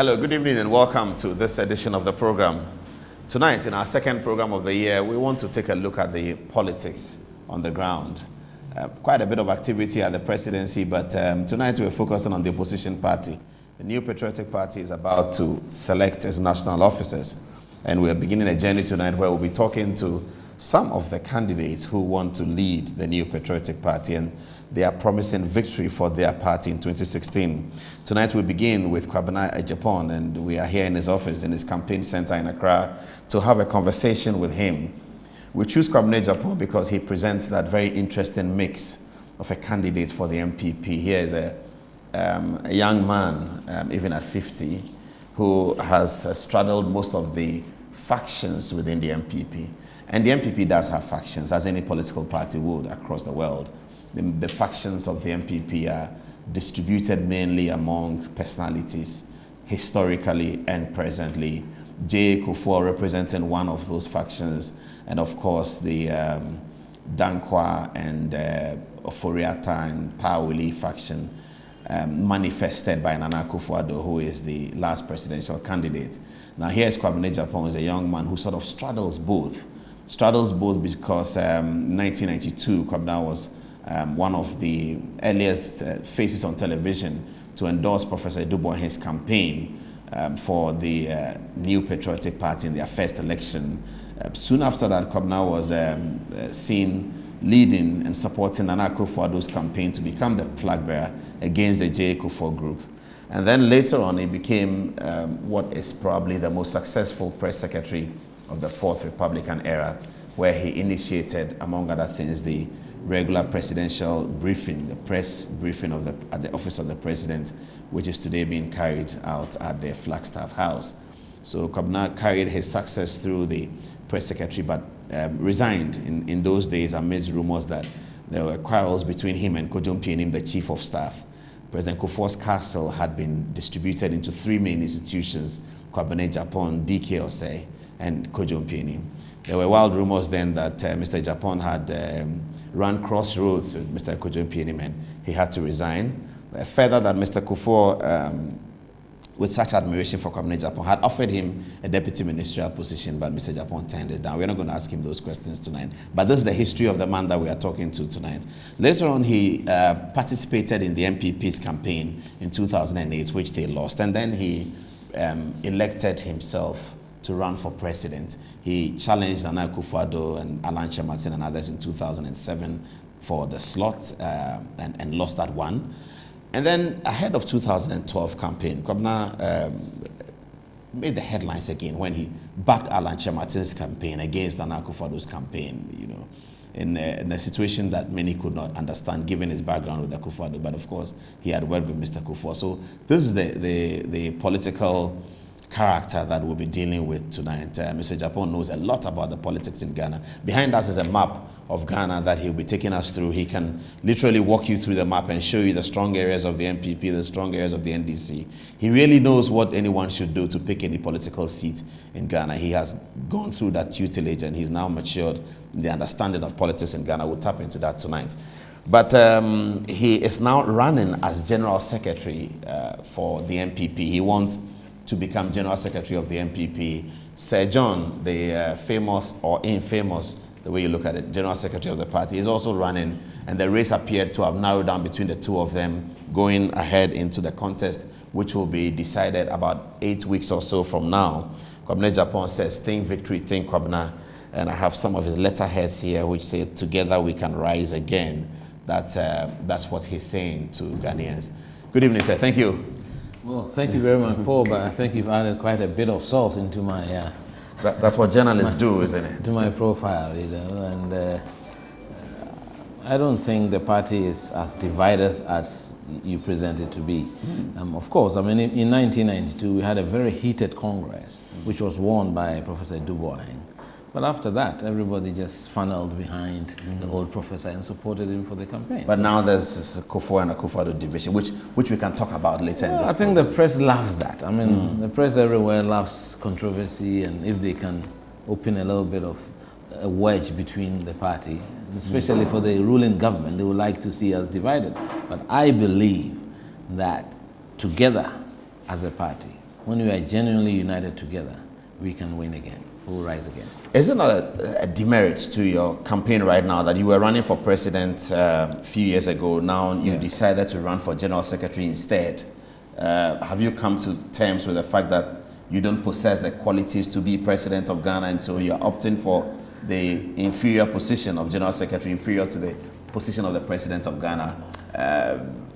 Hello, good evening and welcome to this edition of the program. Tonight, in our second program of the year, we want to take a look at the politics on the ground. Quite a bit of activity at the presidency, but tonight we're focusing on the opposition party. The New Patriotic Party is about to select its national officers, and we're beginning a journey tonight where we'll be talking to some of the candidates who want to lead the New Patriotic Party, and they are promising victory for their party in 2016. Tonight we begin with Kwabena Agyepong, and we are here in his office, in his campaign center in Accra, to have a conversation with him. We choose Kwabena Agyepong because he presents that very interesting mix of a candidate for the MPP. Here is a young man, even at 50, who has straddled most of the factions within the MPP. And the MPP does have factions, as any political party would across the world. The factions of the MPP are distributed mainly among personalities, historically and presently. J. Kufuor representing one of those factions, and of course the Dankwa and Oforiatta and Pawuli faction, manifested by Nana Akufo-Addo, who is the last presidential candidate. Now here is Kwabena Agyepong, is a young man who sort of straddles both. Straddles both because 1992, Kwabena was one of the earliest faces on television to endorse Professor Dubois' campaign for the New Patriotic Party in their first election. Soon after that, Kwabena was seen leading and supporting Nana Akufo-Addo's campaign to become the flag bearer against the J. Kufuor group. And then later on, he became what is probably the most successful press secretary of the Fourth Republican era, where he initiated, among other things, the regular presidential briefing, the press briefing at the office of the president, which is today being carried out at the Flagstaff House. So Kwabena carried his success through the press secretary, but resigned in those days amidst rumors that there were quarrels between him and Kojo Mpianim, the chief of staff. President Kufuor's castle had been distributed into three main institutions: Kwabena Agyepong, DK Osei, and Kojo Mpianim. There were wild rumors then that Mr. Agyepong had run crossroads with Mr. Kojo Mpianim, and he had to resign. Further, that Mr. Kufuor, with such admiration for Kwabena Agyepong, had offered him a deputy ministerial position, but Mr. Agyepong turned it down. We're not going to ask him those questions tonight. But this is the history of the man that we are talking to tonight. Later on, he participated in the MPP's campaign in 2008, which they lost. And then he elected himself to run for president. He challenged Nana Akufo-Addo and Alan Kyerematen and others in 2007 for the slot and lost that one. And then ahead of 2012 campaign, Kwabena made the headlines again when he backed Alan Kyerematen's campaign against Nana Akufo-Addo's campaign, you know, in a situation that many could not understand given his background with Akufo-Addo. But of course, he had worked with Mr. Kufuor. So this is the political character that we'll be dealing with tonight. Mr. Agyepong knows a lot about the politics in Ghana. Behind us is a map of Ghana that he'll be taking us through. He can literally walk you through the map and show you the strong areas of the MPP, the strong areas of the NDC. He really knows what anyone should do to pick any political seat in Ghana. He has gone through that tutelage and he's now matured in the understanding of politics in Ghana. We'll tap into that tonight. But he is now running as General Secretary for the MPP. He wants to become General Secretary of the MPP. Sir John, the famous or infamous, the way you look at it, General Secretary of the party, is also running, and the race appeared to have narrowed down between the two of them, going ahead into the contest, which will be decided about 8 weeks or so from now. Kwabena Agyepong says, think victory, think Kwabena, and I have some of his letterheads here which say, together we can rise again. That's what he's saying to Ghanaians. Good evening, sir. Thank you. Well, thank you very much, Paul, but I think you've added quite a bit of salt into my... that's what journalists do, isn't it? To my profile, you know, and I don't think the party is as divided as you present it to be. Of course, I mean, in 1992, we had a very heated Congress, which was won by Professor Dubois. But after that, everybody just funneled behind the old professor and supported him for the campaign. But now there's this Kufuor and Akufo-Addo division, which we can talk about later in this I think the press loves that. I mean, the press everywhere loves controversy, and if they can open a little bit of a wedge between the party, especially for the ruling government, they would like to see us divided. But I believe that together as a party, when we are genuinely united together, we can win again. We'll rise again. Is it not a demerit to your campaign right now that you were running for president a few years ago? Now you decided to run for general secretary instead. Have you come to terms with the fact that you don't possess the qualities to be president of Ghana, and so you're opting for the inferior position of general secretary, inferior to the position of the president of Ghana?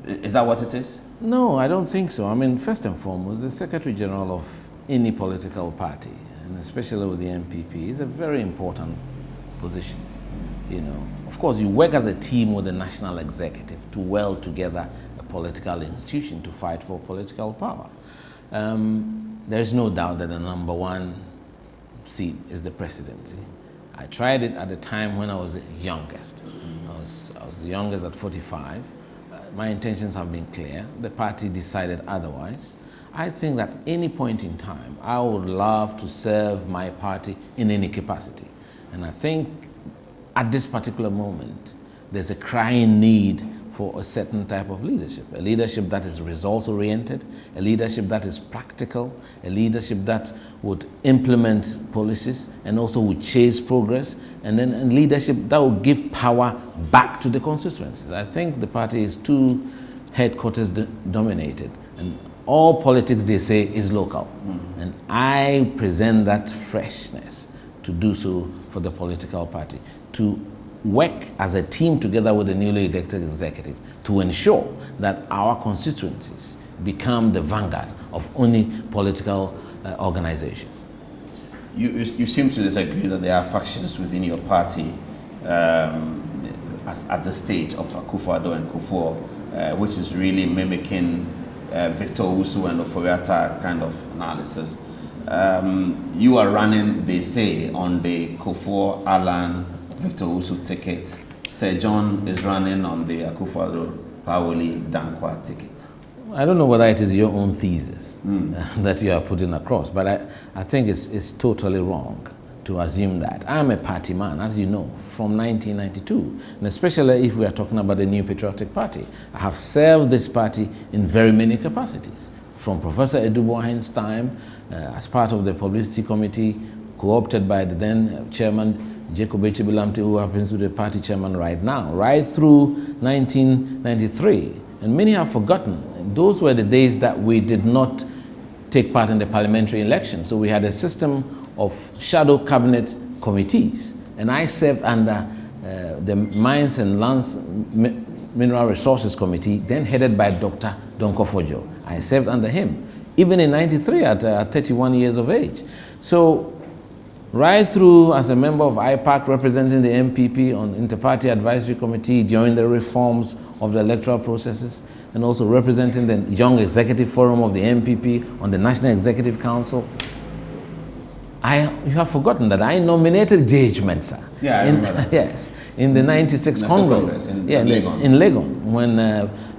Is that what it is? No, I don't think so. I mean, first and foremost, the secretary general of any political party, and especially with the MPP, is a very important position. You know, of course, you work as a team with the national executive to weld together a political institution to fight for political power. There is no doubt that the #1 seat is the presidency. I tried it at the time when I was the youngest. I was the youngest at 45. My intentions have been clear. The party decided otherwise. I think that any point in time, I would love to serve my party in any capacity. And I think at this particular moment, there's a crying need for a certain type of leadership, a leadership that is results-oriented, a leadership that is practical, a leadership that would implement policies and also would chase progress, and then a leadership that will give power back to the constituencies. I think the party is too headquarters dominated, and all politics, they say, is local. And I present that freshness to do so for the political party, to work as a team together with the newly elected executive to ensure that our constituencies become the vanguard of any political organization. You seem to disagree that there are factions within your party at the stage of Akufo-Addo and Kufuor, which is really mimicking Victor Owusu and Oforiatta kind of analysis. You are running, they say, on the Kufuor, Alan, Victor Owusu ticket. Sir John is running on the Akufo-Addo, Pawoli, Dankwa ticket. I don't know whether it is your own thesis that you are putting across, but I think it's totally wrong to assume that. I'm a party man, as you know, from 1992, and especially if we are talking about the New Patriotic Party. I have served this party in very many capacities, from Professor Eduboahen's time as part of the publicity committee, co-opted by the then chairman, Jacob Echibilamte, who happens to be the party chairman right now, right through 1993. And many have forgotten, those were the days that we did not take part in the parliamentary election. So we had a system of shadow cabinet committees. And I served under the Mines and Lands Mineral Resources Committee, then headed by Dr. Donko Fojo. I served under him, even in 93 at 31 years of age. So right through as a member of IPAC representing the MPP on Inter-Party Advisory Committee during the reforms of the electoral processes, and also representing the Young Executive Forum of the MPP on the National Executive Council. You have forgotten that I nominated J.H. Mensah. Yeah, I remember that. Yes, in the 96 Congress in Legon, when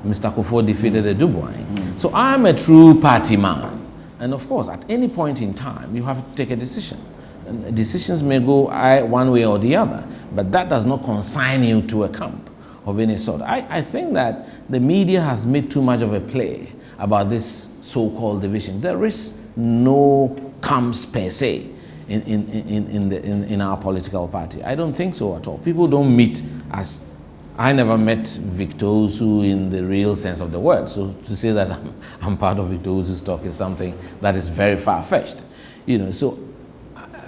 Mr. Kufuor defeated Eduboahen. So I'm a true party man. And of course, at any point in time, you have to take a decision. And decisions may go one way or the other, but that does not consign you to a camp of any sort. I think that the media has made too much of a play about this so-called division. There is no camps per se in our political party. I don't think so at all. People don't meet as... I never met Victor Owusu in the real sense of the word. So to say that I'm part of Victor Owusu's talk is something that is very far-fetched. You know, so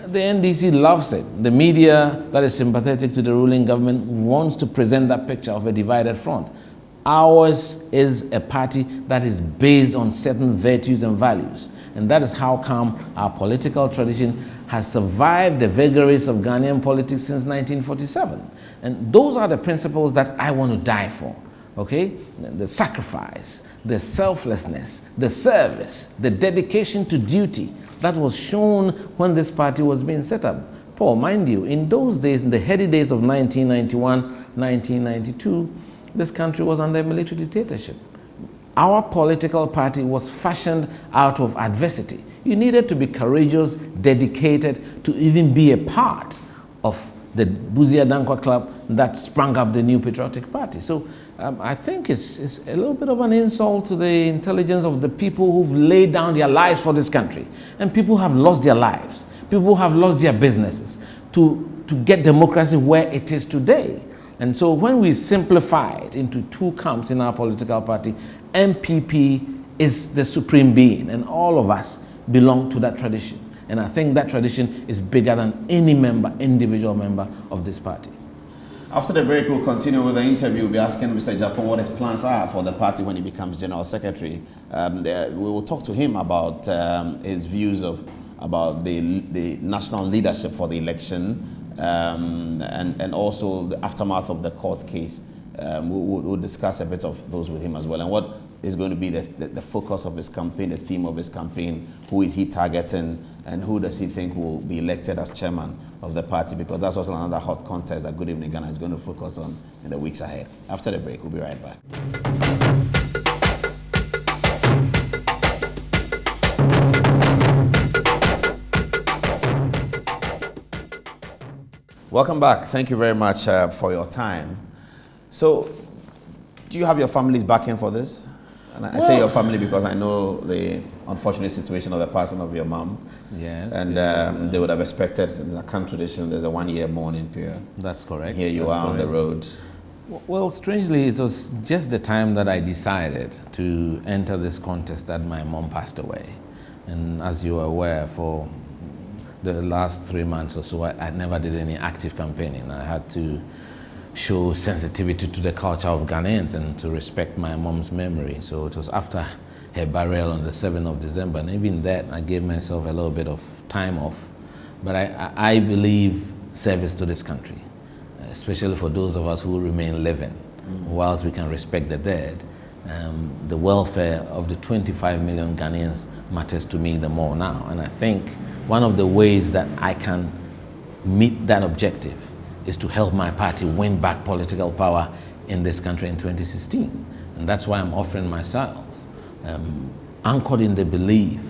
the NDC loves it. The media that is sympathetic to the ruling government wants to present that picture of a divided front. Ours is a party that is based on certain virtues and values. And that is how come our political tradition has survived the vagaries of Ghanaian politics since 1947. And those are the principles that I want to die for, okay? The sacrifice, the selflessness, the service, the dedication to duty that was shown when this party was being set up. Paul, mind you, in those days, in the heady days of 1991, 1992, this country was under military dictatorship. Our political party was fashioned out of adversity. You needed to be courageous, dedicated to even be a part of the Buzia Dankwa Club that sprang up the New Patriotic Party. So I think it's a little bit of an insult to the intelligence of the people who've laid down their lives for this country. And people have lost their lives. People have lost their businesses to get democracy where it is today. And so when we simplify it into two camps in our political party, MPP is the supreme being, and all of us belong to that tradition. And I think that tradition is bigger than any member, individual member of this party. After the break, we'll continue with the interview. We'll be asking Mr. Agyepong what his plans are for the party when he becomes General Secretary. We will talk to him about his views about the national leadership for the election and also the aftermath of the court case. We'll discuss a bit of those with him as well, and what is going to be the focus of his campaign, the theme of his campaign, who is he targeting, and who does he think will be elected as chairman of the party, because that's also another hot contest that Good Evening Ghana is going to focus on in the weeks ahead. After the break, we'll be right back. Welcome back. Thank you very much for your time. So, do you have your family's backing for this? And I say your family because I know the unfortunate situation of the passing of your mom. Yes. And they would have expected, in the Akan tradition, there's a 1-year mourning period. That's correct. Here you are on the road. Well, strangely, it was just the time that I decided to enter this contest that my mom passed away. And as you are aware, for the last 3 months or so, I never did any active campaigning. I had to show sensitivity to the culture of Ghanaians and to respect my mom's memory. So it was after her burial on the 7th of December, and even that I gave myself a little bit of time off. But I believe service to this country, especially for those of us who remain living, whilst we can respect the dead. The welfare of the 25 million Ghanaians matters to me the more now. And I think one of the ways that I can meet that objective is to help my party win back political power in this country in 2016. And that's why I'm offering myself, anchored in the belief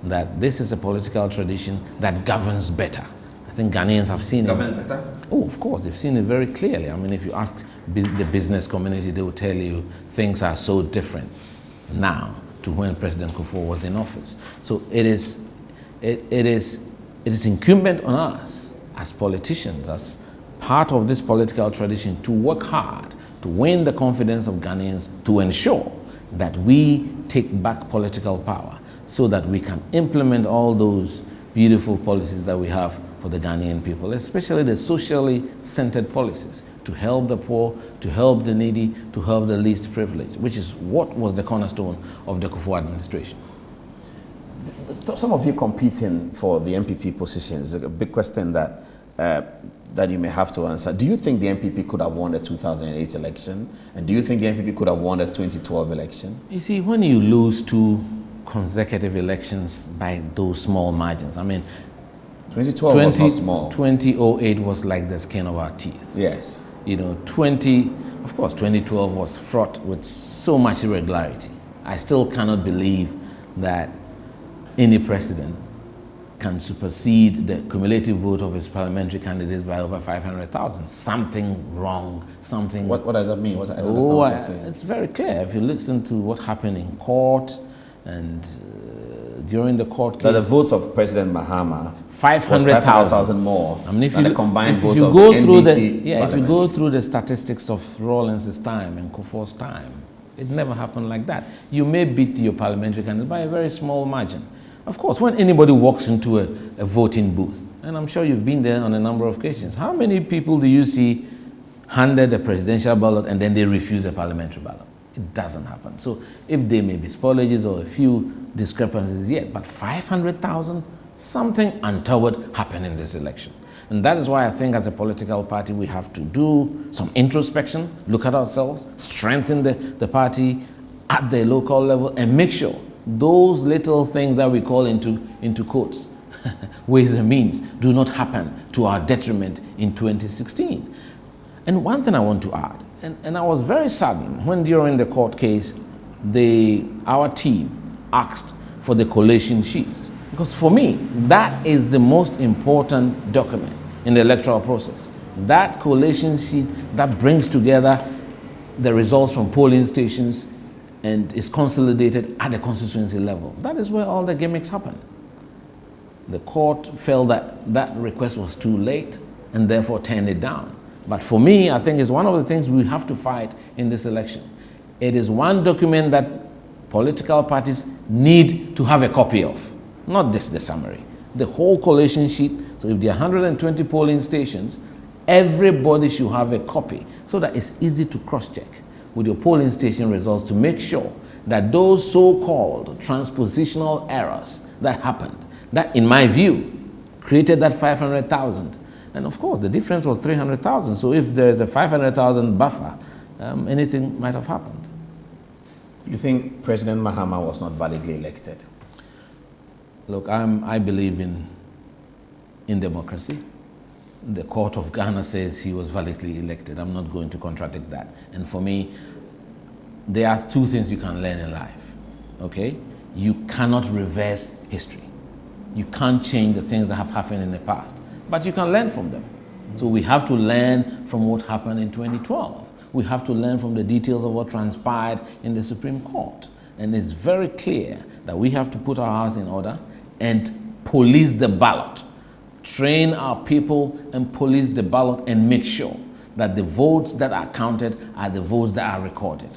that this is a political tradition that governs better. I think Ghanaians have seen it. Governs better? Oh, of course, they've seen it very clearly. I mean, if you ask the business community, they will tell you things are so different now to when President Kufuor was in office. So it is incumbent on us as politicians, as part of this political tradition, to work hard to win the confidence of Ghanaians, to ensure that we take back political power so that we can implement all those beautiful policies that we have for the Ghanaian people, especially the socially centered policies to help the poor, to help the needy, to help the least privileged, which is what was the cornerstone of the Kufuor administration. Some of you competing for the MPP positions, a big question that you may have to answer. Do you think the MPP could have won the 2008 election? And do you think the MPP could have won the 2012 election? You see, when you lose 2 consecutive elections by those small margins, I mean, 2012 was not small. 2008 was like the skin of our teeth. Yes. You know, 2012 was fraught with so much irregularity. I still cannot believe that any president can supersede the cumulative vote of his parliamentary candidates by over 500,000. Something wrong, something... What does that mean? I don't understand what you're saying. It's very clear. If you listen to what happened in court and during the court case... Now the votes of President Mahama 500,000 more I mean, than the combined votes of the NDC if you go through the statistics of Rawlings' time and Kufuor's time, it never happened like that. You may beat your parliamentary candidate by a very small margin. Of course, when anybody walks into a voting booth, and I'm sure you've been there on a number of occasions, how many people do you see handed a presidential ballot and then they refuse a parliamentary ballot? It doesn't happen. So if there may be spoilages or a few discrepancies yet, but 500,000, something untoward happened in this election. And that is why I think as a political party we have to do some introspection, look at ourselves, strengthen the party at the local level, and make sure those little things that we call into quotes, ways and means, do not happen to our detriment in 2016. And one thing I want to add, and I was very saddened when during the court case, our team asked for the collation sheets. Because for me, that is the most important document in the electoral process. That collation sheet that brings together the results from polling stations and is consolidated at the constituency level. That is where all the gimmicks happen. The court felt that that request was too late and therefore turned it down. But for me, I think it's one of the things we have to fight in this election. It is one document that political parties need to have a copy of, not this, the summary. The whole collation sheet. So if there are 120 polling stations, everybody should have a copy so that it's easy to cross-check with your polling station results to make sure that those so-called transpositional errors that happened, that in my view created that 500,000. And of course the difference was 300,000. So if there is a 500,000 buffer, anything might have happened. You think President Mahama was not validly elected? Look, I believe in democracy. The court of Ghana says he was validly elected. I'm not going to contradict that. And for me, there are two things you can learn in life, okay? You cannot reverse history. You can't change the things that have happened in the past, but you can learn from them. So we have to learn from what happened in 2012. We have to learn from the details of what transpired in the Supreme Court. And it's very clear that we have to put our house in order and police the ballot. Train our people and police the ballot and make sure that the votes that are counted are the votes that are recorded.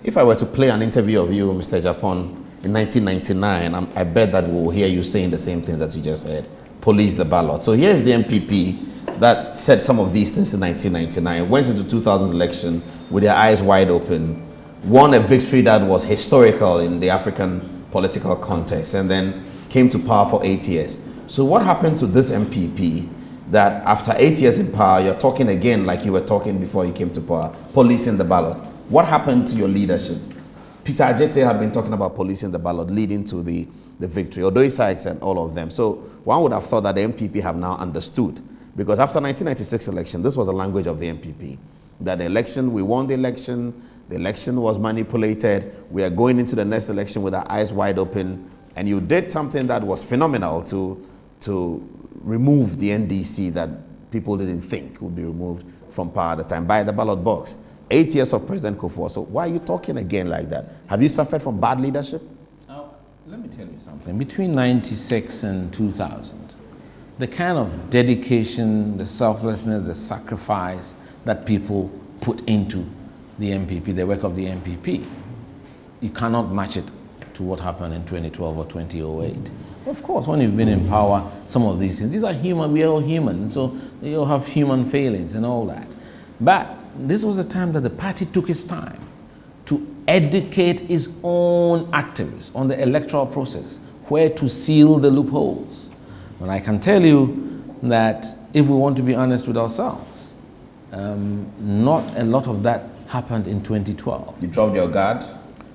If I were to play an interview of you, Mr. Agyepong, in 1999, I bet that we'll hear you saying the same things that you just said. Police the ballot. So here's the MPP that said some of these things in 1999, went into 2000's election with their eyes wide open, won a victory that was historical in the African political context, and then came to power for 8 years. So what happened to this MPP that after 8 years in power, you're talking again like you were talking before you came to power, policing the ballot? What happened to your leadership? Peter Agyepong had been talking about policing the ballot leading to the victory, although Isaacs and all of them. So one would have thought that the MPP have now understood, because after 1996 election, this was the language of the MPP, that the election, we won the election was manipulated, we are going into the next election with our eyes wide open, and you did something that was phenomenal to remove the NDC that people didn't think would be removed from power at the time by the ballot box. 8 years of President Kufuor. So why are you talking again like that? Have you suffered from bad leadership? Now, let me tell you something. Between 96 and 2000, the kind of dedication, the selflessness, the sacrifice that people put into the MPP, the work of the MPP, you cannot match it to what happened in 2012 or 2008. Of course, when you've been in power, some of these things, these are human, we are all human, so they all have human failings and all that. But this was a time that the party took its time to educate its own activists on the electoral process, where to seal the loopholes. And I can tell you that if we want to be honest with ourselves, not a lot of that happened in 2012. You dropped your guard?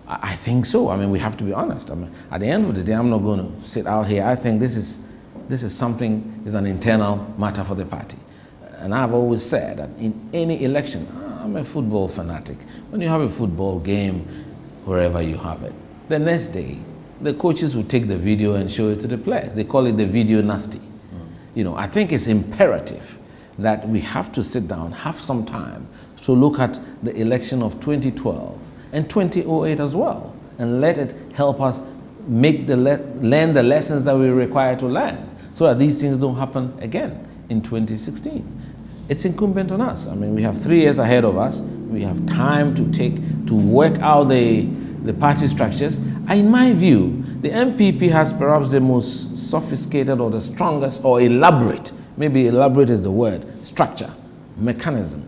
I think so. I mean, we have to be honest. I mean, at the end of the day, I'm not going to sit out here. I think this is something, is an internal matter for the party. And I've always said that in any election, I'm a football fanatic. When you have a football game, wherever you have it, the next day, the coaches will take the video and show it to the players. They call it the video nasty. You know, I think it's imperative that we have to sit down, have some time to look at the election of 2012 and 2008 as well, and let it help us make learn the lessons that we require to learn, so that these things don't happen again in 2016. It's incumbent on us. I mean, we have 3 years ahead of us. We have time to work out the party structures. In my view, the MPP has perhaps the most sophisticated or the strongest or elaborate, maybe elaborate is the word, structure, mechanism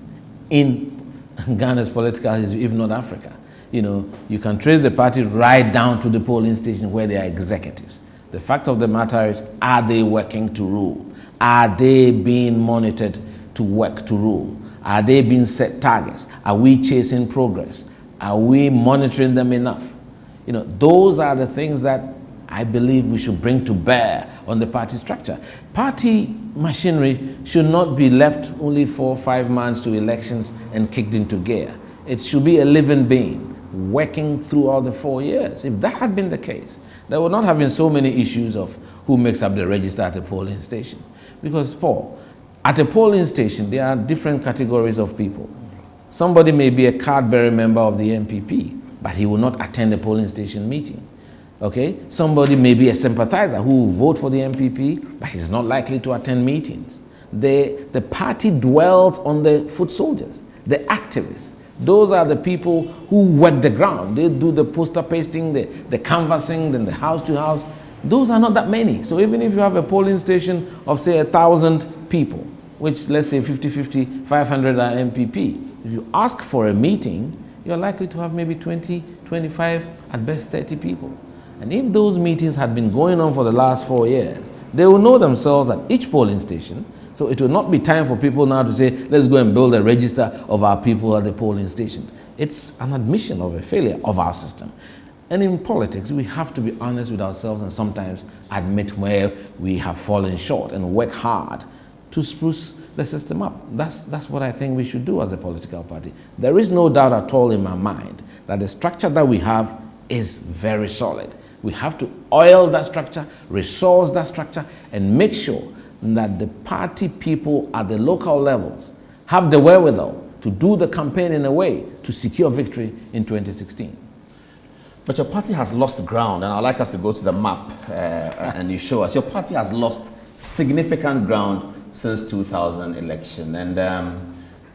in Ghana's political history, if not Africa. You know, you can trace the party right down to the polling station where they are executives. The fact of the matter is, are they working to rule? Are they being monitored to work to rule? Are they being set targets? Are we chasing progress? Are we monitoring them enough? You know, those are the things that I believe we should bring to bear on the party structure. Party machinery should not be left only 4 or 5 months to elections and kicked into gear. It should be a living being working throughout the 4 years. If that had been the case, there would not have been so many issues of who makes up the register at the polling station. Because, Paul, at a polling station, there are different categories of people. Somebody may be a card-bearing member of the MPP, but he will not attend a polling station meeting. Okay? Somebody may be a sympathizer who will vote for the MPP, but he's not likely to attend meetings. The party dwells on the foot soldiers, the activists. Those are the people who work the ground. They do the poster pasting, the canvassing, then the house to house. Those are not that many. So even if you have a polling station of, say, 1,000 people, which let's say 50-50, 500 are MPP, if you ask for a meeting, you're likely to have maybe 20, 25, at best 30 people. And if those meetings had been going on for the last 4 years, they will know themselves at each polling station. So it will not be time for people now to say, let's go and build a register of our people at the polling station. It's an admission of a failure of our system. And in politics, we have to be honest with ourselves and sometimes admit where we have fallen short and work hard to spruce the system up. That's what I think we should do as a political party. There is no doubt at all in my mind that the structure that we have is very solid. We have to oil that structure, resource that structure, and make sure that the party people at the local levels have the wherewithal to do the campaign in a way to secure victory in 2016. But your party has lost ground, and I'd like us to go to the map and you show us. Your party has lost significant ground since 2000 election. And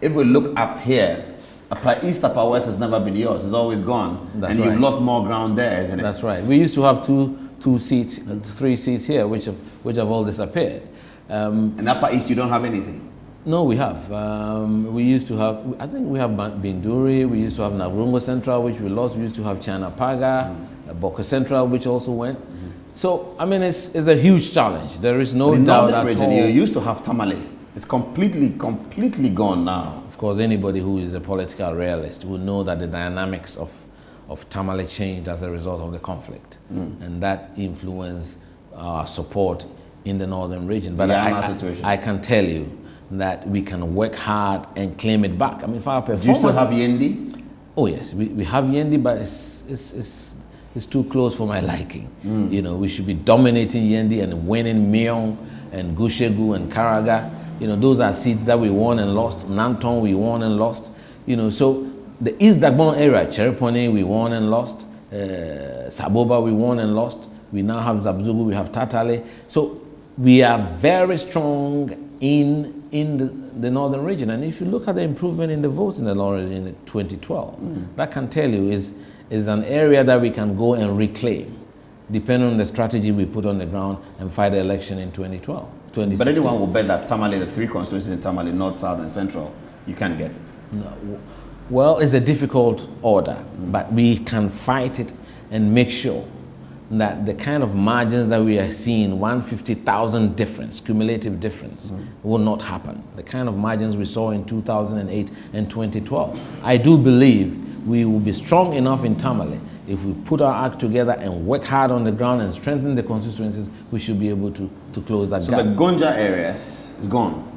if we look up here, Upper East, Upper West has never been yours. It's always gone. That's and right. You've lost more ground there, isn't it? That's right. We used to have two seats, 3 seats here, which have all disappeared. In Upper East, you don't have anything? No, we have. We used to have, I think we have Binduri, we used to have Navrungo Central, which we lost. We used to have Chanapaga, Boka Central, which also went. So, I mean, it's a huge challenge. There is no doubt at all. You used to have Tamale. It's completely gone now. Of course, anybody who is a political realist will know that the dynamics of Tamale changed as a result of the conflict. And that influenced our support in the northern region. But I can tell you that we can work hard and claim it back. I mean, for our performance. Do you still have Yendi? Oh yes, we have Yendi, but it's too close for my liking. You know, we should be dominating Yendi and winning Myong and Gushegu and Karaga. You know, those are seats that we won and lost. Nanton we won and lost. You know, so the East Dagbon area, Cherepone we won and lost. Saboba we won and lost. We now have Zabzugu, we have Tatale. So we are very strong in the northern region. And if you look at the improvement in the votes in the northern region in 2012, that can tell you is an area that we can go and reclaim, depending on the strategy we put on the ground and fight the election in 2012. But anyone will bet that Tamale, the 3 constituencies in Tamale, North, South, and Central, you can't get it. No. Well, it's a difficult order, but we can fight it and make sure that the kind of margins that we are seeing, 150,000 difference, cumulative difference, will not happen. The kind of margins we saw in 2008 and 2012. I do believe we will be strong enough in Tamale. If we put our act together and work hard on the ground and strengthen the constituencies, we should be able to close that gap. So the Gonja area is gone,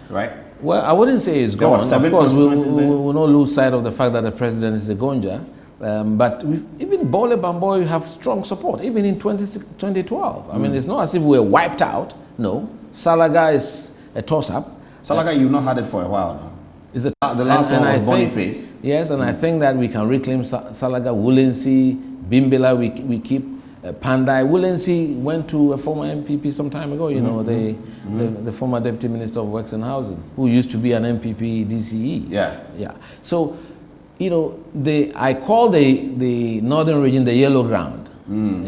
right? Well, I wouldn't say it's gone. Of course, we will not lose sight of the fact that the president is a Gonja. But even Bole Bamboy, we have strong support, even in 2012. I mean, it's not as if we're wiped out. No. Salaga is a toss-up. Salaga, you've not had it for a while now. Is the last one was Boniface. Yes, and I think that we can reclaim Salaga, Wulensi, Bimbila, we keep. Pandai, Wulensi went to a former MPP some time ago, you know, the former Deputy Minister of Works and Housing, who used to be an MPP DCE. Yeah. So, you know, I call the northern region the yellow ground.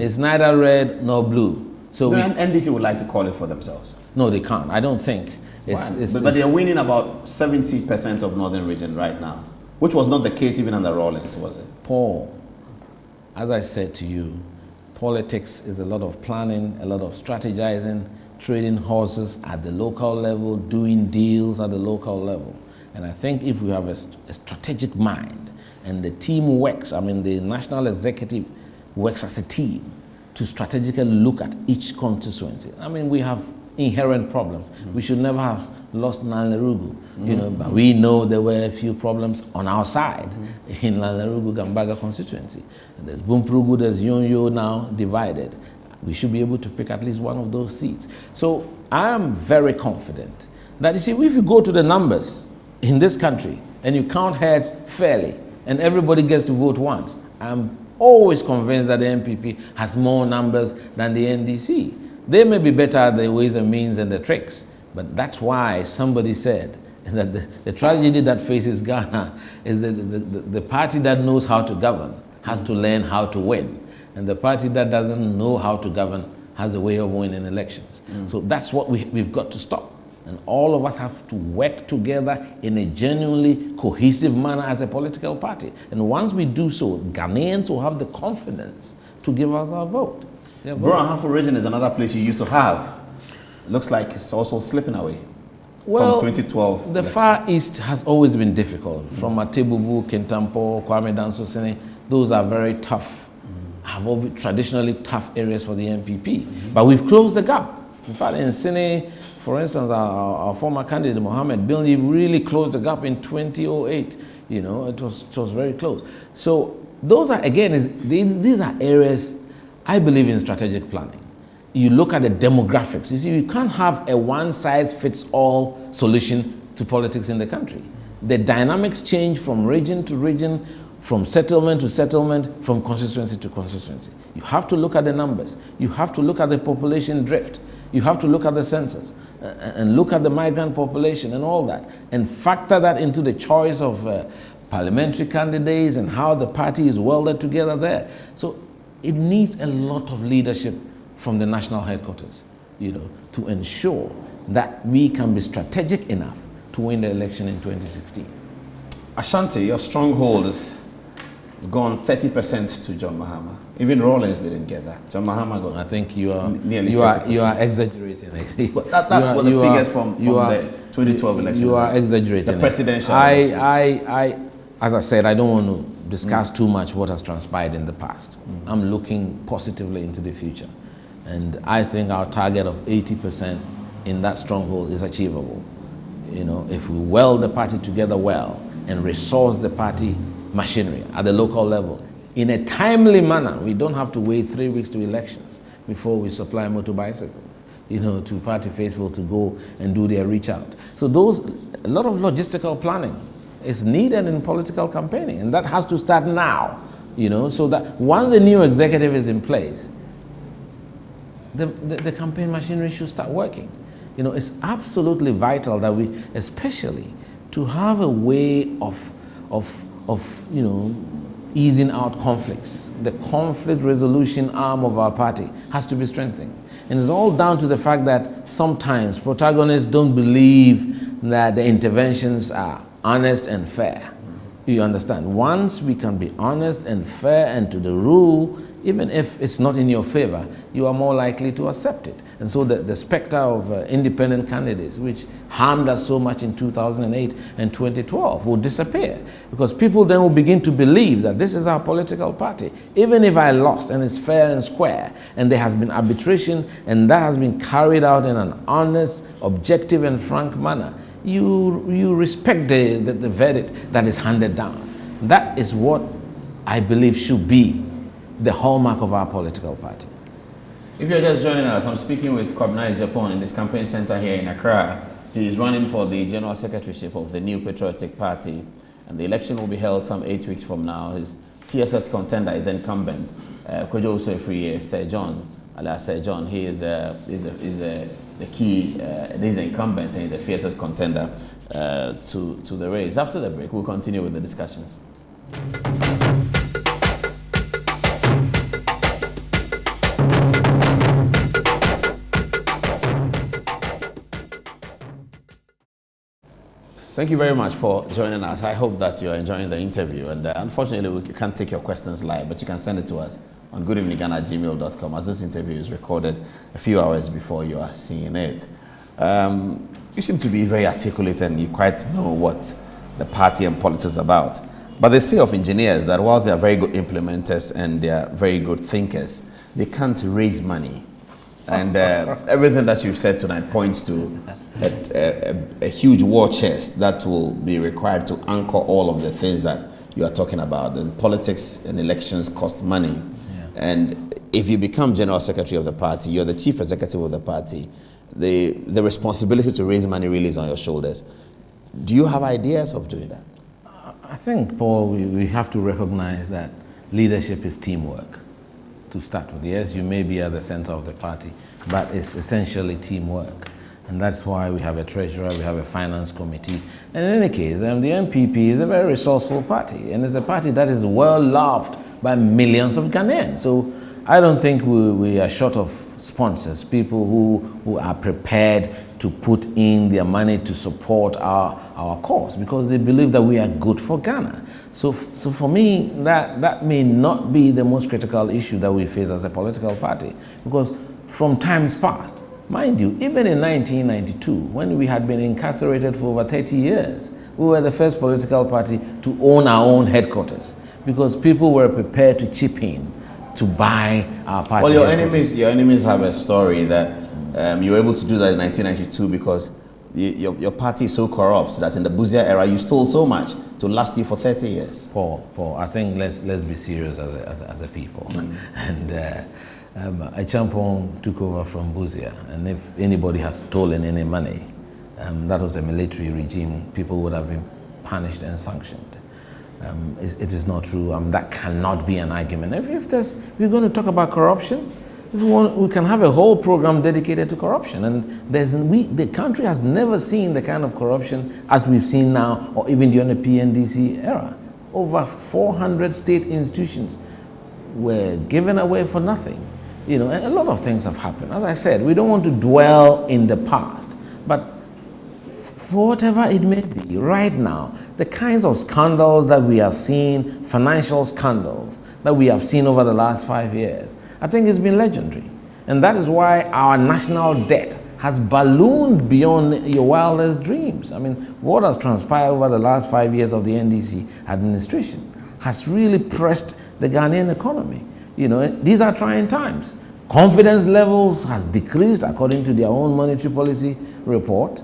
It's neither red nor blue. So NDC would like to call it for themselves. No, they can't. I don't think. But they're winning about 70% of northern region right now, which was not the case even under Rawlings, was it? Paul, as I said to you, politics is a lot of planning, a lot of strategizing, trading horses at the local level, doing deals at the local level. And I think if we have a strategic mind and the team works, I mean the national executive works as a team to strategically look at each constituency. I mean, we have inherent problems. We should never have lost Nalerugu, you know, but we know there were a few problems on our side in Nalerugu Gambaga constituency. And there's Bumprugu, there's Yonyo now divided. We should be able to pick at least one of those seats. So I am very confident that, you see, if you go to the numbers in this country, and you count heads fairly, and everybody gets to vote once, I'm always convinced that the NPP has more numbers than the NDC. They may be better at the ways and means and the tricks, but that's why somebody said that the tragedy that faces Ghana is that the party that knows how to govern has to learn how to win. And the party that doesn't know how to govern has a way of winning elections. So that's what we've got to stop. And all of us have to work together in a genuinely cohesive manner as a political party. And once we do so, Ghanaians will have the confidence to give us our vote. Bro-Ahafo region is another place you used to have. Looks like it's also slipping away. Well, from 2012 the elections. Far East has always been difficult. From Atebubu, Kintampo, Kwabena, Sosene, those are very tough, have always traditionally tough areas for the NPP. But we've closed the gap. In fact, in Sine, for instance, our former candidate, Mohammed Billy, really closed the gap in 2008. You know, it was very close. So those are, again, these are areas I believe in strategic planning. You look at the demographics. You see, you can't have a one-size-fits-all solution to politics in the country. The dynamics change from region to region, from settlement to settlement, from constituency to constituency. You have to look at the numbers. You have to look at the population drift. You have to look at the census and look at the migrant population and all that, and factor that into the choice of parliamentary candidates and how the party is welded together there. So it needs a lot of leadership from the national headquarters, you know, to ensure that we can be strategic enough to win the election in 2016. Ashanti, your stronghold has gone 30% to John Mahama. Even Rawlings didn't get that. John Mahama got. I think you are nearly you 30%. are exaggerating. But that's what the figures from the 2012 elections. You are exaggerating. The presidential. As I said, I don't want to discuss too much what has transpired in the past. I'm looking positively into the future. And I think our target of 80% in that stronghold is achievable. You know, if we weld the party together well and resource the party machinery at the local level in a timely manner, we don't have to wait 3 weeks to elections before we supply motor bicycles, you know, to party faithful to go and do their reach out. So a lot of logistical planning is needed in political campaigning, and that has to start now, you know, so that once a new executive is in place, the campaign machinery should start working. You know, it's absolutely vital that we, especially to have a way of you know, easing out conflicts. The conflict resolution arm of our party has to be strengthened. And it's all down to the fact that sometimes protagonists don't believe that the interventions are honest and fair. You understand? Once we can be honest and fair and to the rule, even if it's not in your favor, you are more likely to accept it. And so the specter of independent candidates, which harmed us so much in 2008 and 2012, will disappear. Because people then will begin to believe that this is our political party. Even if I lost and it's fair and square, and there has been arbitration, and that has been carried out in an honest, objective, and frank manner, you respect the verdict that is handed down. That is what I believe should be the hallmark of our political party. If you're just joining us, I'm speaking with Kwabena Agyepong in this campaign center here in Accra. He is running for the general secretaryship of the New Patriotic Party, and the election will be held some 8 weeks from now. His fiercest contender is the incumbent, Kojo Osofriye, Sir John, alias Sir John. He is the incumbent, and he's the fiercest contender to the race. After the break, we'll continue with the discussions. Thank you very much for joining us. I hope that you're enjoying the interview. And unfortunately, we can't take your questions live, but you can send it to us on goodeveninghana@gmail.com, as this interview is recorded a few hours before you are seeing it. You seem to be very articulate and you quite know what the party and politics is about. But they say of engineers that whilst they are very good implementers and they are very good thinkers, they can't raise money. And everything that you've said tonight points to a huge war chest that will be required to anchor all of the things that you are talking about. And politics and elections cost money. Yeah. And if you become general secretary of the party, you're the chief executive of the party, the responsibility to raise money really is on your shoulders. Do you have ideas of doing that? I think, Paul, we have to recognize that leadership is teamwork to start with. Yes, you may be at the center of the party, but it's essentially teamwork. And that's why we have a treasurer, we have a finance committee. And in any case, the NPP is a very resourceful party, and it's a party that is well loved by millions of Ghanaians. So I don't think we are short of sponsors, people who are prepared to put in their money to support our cause, because they believe that we are good for Ghana. So for me, that may not be the most critical issue that we face as a political party, because from times past, mind you, even in 1992, when we had been incarcerated for over 30 years, we were the first political party to own our own headquarters, because people were prepared to chip in to buy our party. Well, your enemies have a story that you were able to do that in 1992 because your party is so corrupt that in the Buzia era you stole so much to last you for 30 years. Paul, I think let's be serious as a people. And Agyepong took over from Buzia, and if anybody has stolen any money, that was a military regime, people would have been punished and sanctioned. It is not true. That cannot be an argument. If we're going to talk about corruption, we can have a whole program dedicated to corruption. And the country has never seen the kind of corruption as we've seen now, or even during the PNDC era. Over 400 state institutions were given away for nothing. You know, a lot of things have happened. As I said, we don't want to dwell in the past, but for whatever it may be, right now, the kinds of scandals that we are seeing, financial scandals that we have seen over the last 5 years, I think it's been legendary. And that is why our national debt has ballooned beyond your wildest dreams. I mean, what has transpired over the last 5 years of the NDC administration has really pressed the Ghanaian economy. You know, these are trying times. Confidence levels has decreased according to their own monetary policy report.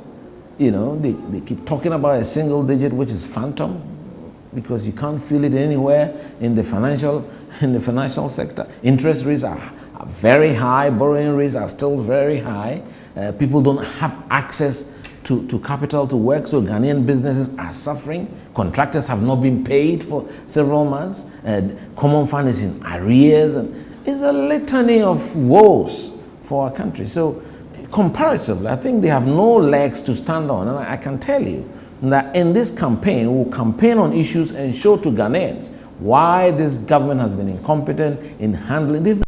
You know, they keep talking about a single digit, which is phantom, because you can't feel it anywhere in the financial sector. Interest rates are very high, borrowing rates are still very high. People don't have access to capital to work, so Ghanaian businesses are suffering. Contractors have not been paid for several months. Common fund is in arrears, and it's a litany of woes for our country. So comparatively, I think they have no legs to stand on. And I can tell you that in this campaign, we'll campaign on issues and show to Ghanaians why this government has been incompetent in handling.